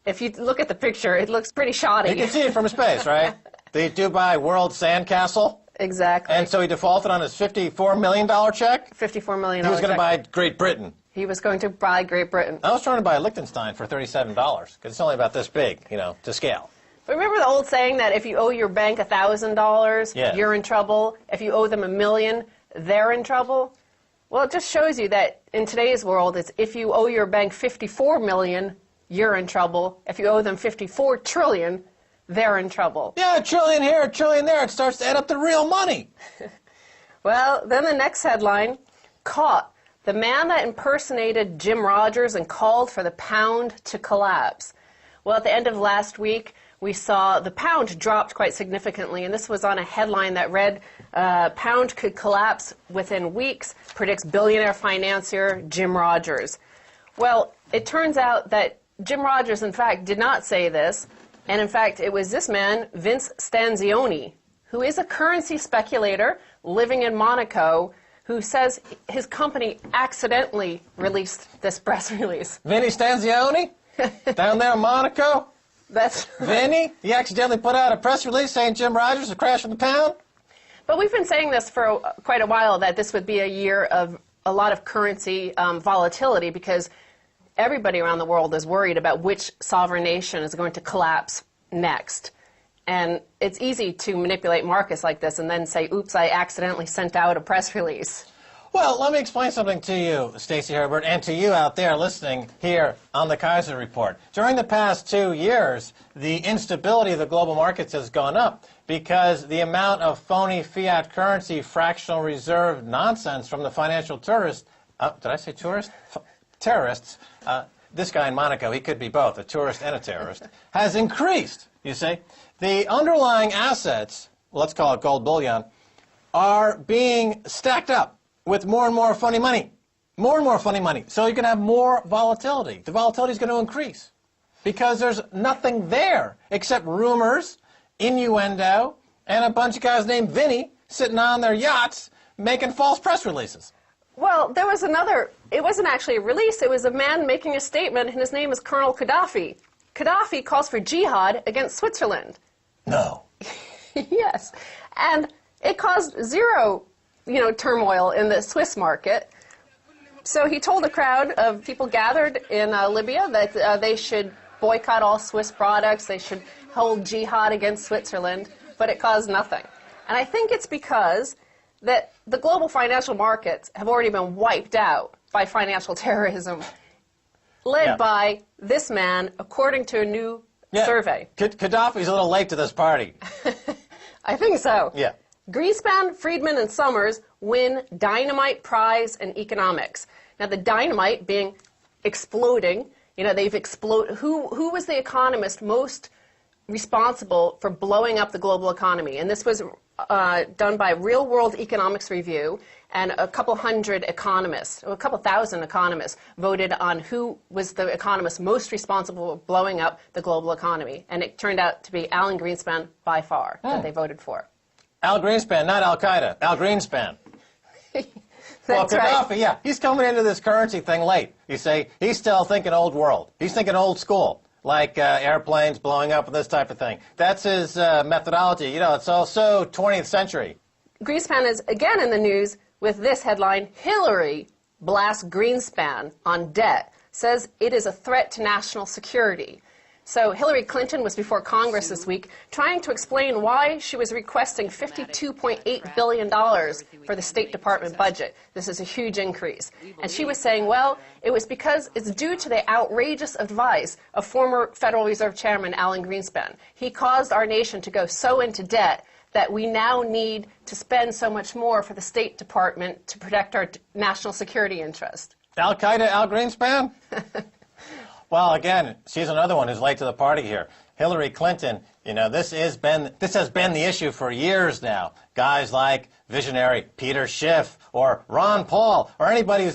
if you look at the picture, it looks pretty shoddy. You can see it from space, right? The Dubai World Sandcastle. Exactly. And so he defaulted on his $54 million check? $54 million He was going to check. buy Great Britain. He was going to buy Great Britain. I was trying to buy Liechtenstein for $37 because it's only about this big, you know, to scale. But remember the old saying that if you owe your bank $1,000, Yeah. you're in trouble. If you owe them $1 million, they're in trouble. Well, it just shows you that in today's world, it's if you owe your bank $54 million, you're in trouble. If you owe them $54 trillion, they're in trouble. Yeah, a trillion here, a trillion there. It starts to add up to real money. Well, then the next headline, caught. The man that impersonated Jim Rogers and called for the pound to collapse. Well, at the end of last week, we saw the pound dropped quite significantly, and this was on a headline that read, pound could collapse within weeks, predicts billionaire financier Jim Rogers. Well, it turns out that Jim Rogers, in fact, did not say this, and in fact, it was this man, Vince Stanzioni, who is a currency speculator living in Monaco, who says his company accidentally released this press release. Vinny Stanzioni? Down there in Monaco? That's Vinny? He accidentally put out a press release saying Jim Rogers is crashing the pound? But we've been saying this for quite a while, that this would be a year of a lot of currency volatility, because everybody around the world is worried about which sovereign nation is going to collapse next. And it's easy to manipulate markets like this and then say, oops, I accidentally sent out a press release. Well, let me explain something to you, Stacy Herbert, and to you out there listening here on the Keiser Report. During the past 2 years, the instability of the global markets has gone up because the amount of phony fiat currency fractional reserve nonsense from the financial tourists, did I say tourist? Terrorists, this guy in Monaco, he could be both, a tourist and a terrorist, has increased, you see. The underlying assets, let's call it gold bullion, are being stacked up with more and more funny money. More and more funny money. So you can have more volatility. The volatility is going to increase because there's nothing there except rumors, innuendo, and a bunch of guys named Vinny sitting on their yachts making false press releases. Well, there was another, it wasn't actually a release, it was a man making a statement, and his name is Colonel Gaddafi. Gaddafi calls for jihad against Switzerland. No. Yes. And it caused zero, turmoil in the Swiss market. So he told a crowd of people gathered in Libya that they should boycott all Swiss products, they should hold jihad against Switzerland, but it caused nothing. And I think it's because that the global financial markets have already been wiped out by financial terrorism, led by this man, according to a new survey. Gaddafi's a little late to this party. I think so. Yeah. Greenspan, Friedman, and Summers win Dynamite Prize in Economics. Now, the dynamite being exploding, they've exploded. Who was the economist most responsible for blowing up the global economy? And this was done by Real World Economics Review, and a couple hundred economists, or a couple thousand economists, voted on who was the economist most responsible for blowing up the global economy. And it turned out to be Alan Greenspan by far that they voted for. Al Greenspan, not Al-Qaeda. Al Greenspan. That's Gaddafi, right. yeah, he's coming into this currency thing late. You see, he's still thinking old world. He's thinking old school, like airplanes blowing up and this type of thing. That's his methodology. It's also 20th century. Greenspan is again in the news with this headline: Hillary blasts Greenspan on debt, says it is a threat to national security. So Hillary Clinton was before Congress this week trying to explain why she was requesting $52.8 billion for the State Department budget. This is a huge increase. And she was saying, well, it was because it's due to the outrageous advice of former Federal Reserve Chairman Alan Greenspan. He caused our nation to go so into debt that we now need to spend so much more for the State Department to protect our national security interest. Al-Qaeda, Al Greenspan? Well, again, she's another one who's late to the party here. Hillary Clinton, you know, this has been the issue for years now. Guys like visionary Peter Schiff or Ron Paul or anybody who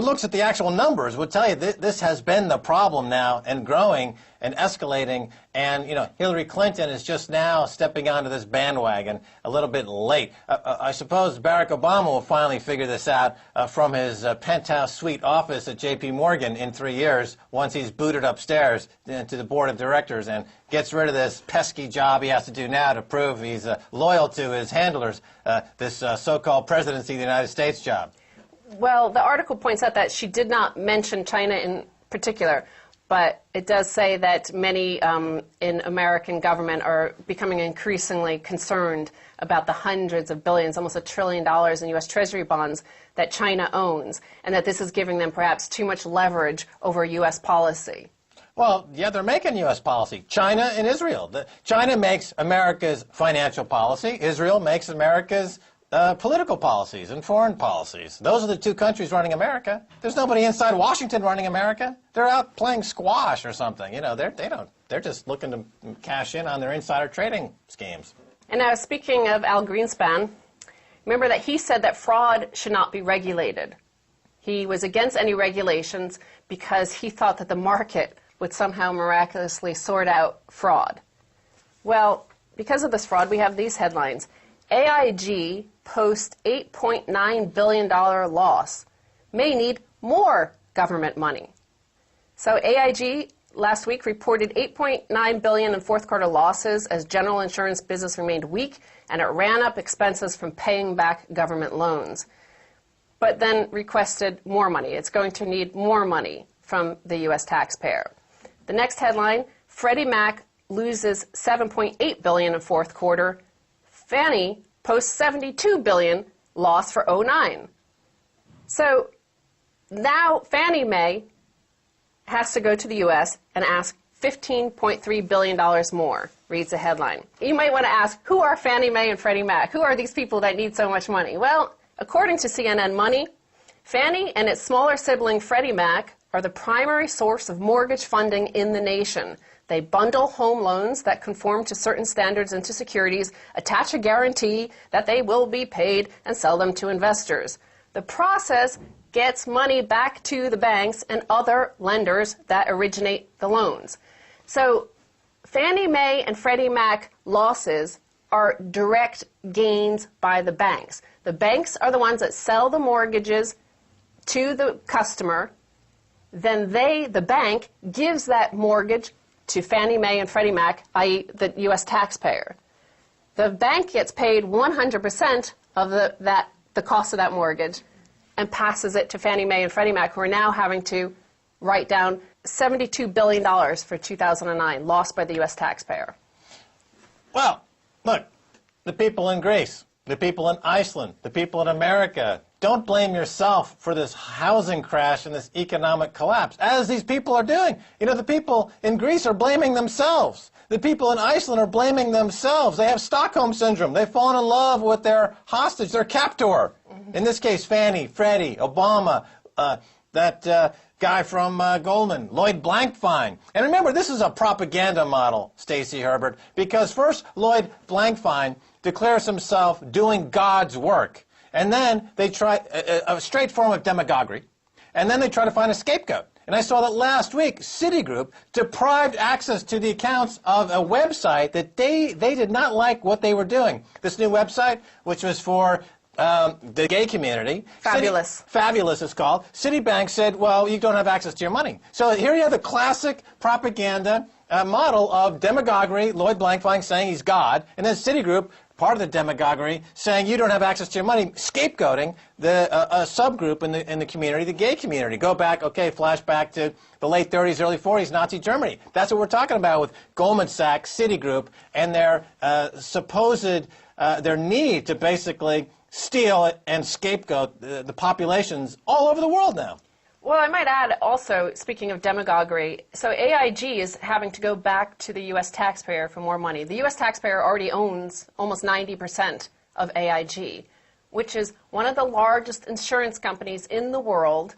looks at the actual numbers would tell you this has been the problem now and growing and escalating. And, you know, Hillary Clinton is just now stepping onto this bandwagon a little bit late. I suppose Barack Obama will finally figure this out from his penthouse suite office at J.P. Morgan in 3 years once he's booted upstairs to the board of directors and gets rid of this pesky job he has to do now to prove he's loyal to his handlers, this so-called presidency of the United States job. Well, the article points out that she did not mention China in particular, but it does say that many in American government are becoming increasingly concerned about the hundreds of billions, almost $1 trillion in U.S. Treasury bonds that China owns, and that this is giving them perhaps too much leverage over U.S. policy. Well, yeah, they're making U.S. policy. China and Israel. China makes America's financial policy. Israel makes America's political policies and foreign policies. Those are the two countries running America. There's nobody inside Washington running America. They're out playing squash or something. You know, they're just looking to cash in on their insider trading schemes. And now, speaking of Al Greenspan, remember that he said that fraud should not be regulated. He was against any regulations because he thought that the market would somehow miraculously sort out fraud. Well, because of this fraud, we have these headlines. AIG posts $8.9 billion loss, may need more government money. So AIG last week reported $8.9 billion in fourth quarter losses as general insurance business remained weak and it ran up expenses from paying back government loans, but then requested more money. It's going to need more money from the U.S. taxpayer. The next headline, Freddie Mac loses $7.8 billion in fourth quarter. Fannie posts $72 billion loss for 2009. So now Fannie Mae has to go to the U.S. and ask $15.3 billion more, reads the headline. You might want to ask, who are Fannie Mae and Freddie Mac? Who are these people that need so much money? Well, according to CNN Money, Fannie and its smaller sibling Freddie Mac are the primary source of mortgage funding in the nation. They bundle home loans that conform to certain standards into securities, attach a guarantee that they will be paid, and sell them to investors. The process gets money back to the banks and other lenders that originate the loans. So Fannie Mae and Freddie Mac losses are direct gains by the banks. The banks are the ones that sell the mortgages to the customer. Then the bank, gives that mortgage to Fannie Mae and Freddie Mac, i.e. the U.S. taxpayer. The bank gets paid 100% of the cost of that mortgage and passes it to Fannie Mae and Freddie Mac, who are now having to write down $72 billion for 2009, lost by the U.S. taxpayer. Well, look, the people in Greece, the people in Iceland, the people in America, don't blame yourself for this housing crash and this economic collapse, as these people are doing. You know, the people in Greece are blaming themselves. The people in Iceland are blaming themselves. They have Stockholm Syndrome. They've fallen in love with their hostage, their captor. In this case, Fannie, Freddie, Obama, that guy from Goldman, Lloyd Blankfein. And remember, this is a propaganda model, Stacy Herbert, because first Lloyd Blankfein declares himself doing God's work. And then they try a straight form of demagoguery. And then they try to find a scapegoat. And I saw that last week, Citigroup deprived access to the accounts of a website that they did not like what they were doing. This new website, which was for the gay community. Fabulous. Fabulous, it's called. Citibank said, well, you don't have access to your money. So here you have the classic propaganda model of demagoguery, Lloyd Blankfein saying he's God, and then Citigroup, part of the demagoguery, saying you don't have access to your money, scapegoating a subgroup in the community, the gay community. Go back, okay, flashback to the late 30s, early 40s, Nazi Germany. That's what we're talking about with Goldman Sachs, Citigroup, and their supposed, their need to basically steal and scapegoat the populations all over the world now. Well, I might add also, speaking of demagoguery, so AIG is having to go back to the U.S. taxpayer for more money. The U.S. taxpayer already owns almost 90% of AIG, which is one of the largest insurance companies in the world,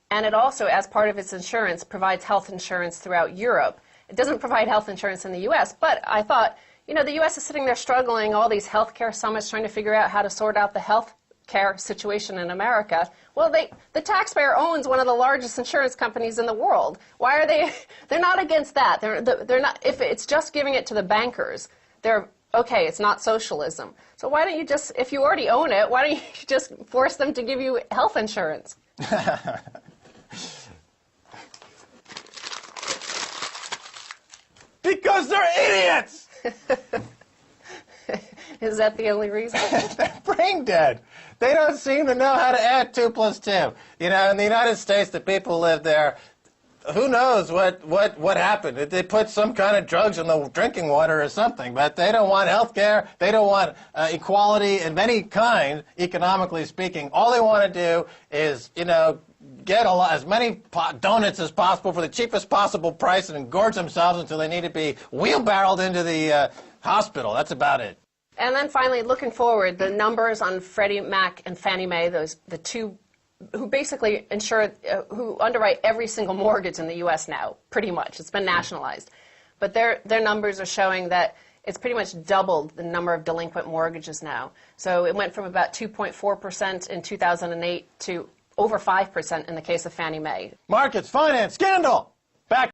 and it also, as part of its insurance, provides health insurance throughout Europe. It doesn't provide health insurance in the U.S., but I thought, you know, the U.S. is sitting there struggling, all these healthcare summits trying to figure out how to sort out the health care situation in America. Well, the taxpayer owns one of the largest insurance companies in the world. Why are they're not against that. They're not, if it's just giving it to the bankers, they're, okay, it's not socialism. So why don't you just, if you already own it, why don't you just force them to give you health insurance? Because they're idiots! Is that the only reason? They're brain dead. They don't seem to know how to add 2 plus 2. You know, in the United States, the people live there. Who knows what happened? They put some kind of drugs in the drinking water or something, but they don't want health care. They don't want equality of any kind, economically speaking. All they want to do is, you know, get as many donuts as possible for the cheapest possible price and engorge themselves until they need to be wheelbarrowed into the hospital. That's about it. And then finally, looking forward, the numbers on Freddie Mac and Fannie Mae, the two who basically insure, who underwrite every single mortgage in the U.S. now, pretty much. It's been nationalized. But their numbers are showing that it's pretty much doubled the number of delinquent mortgages now. So it went from about 2.4% in 2008 to over 5% in the case of Fannie Mae. Markets, finance, scandal!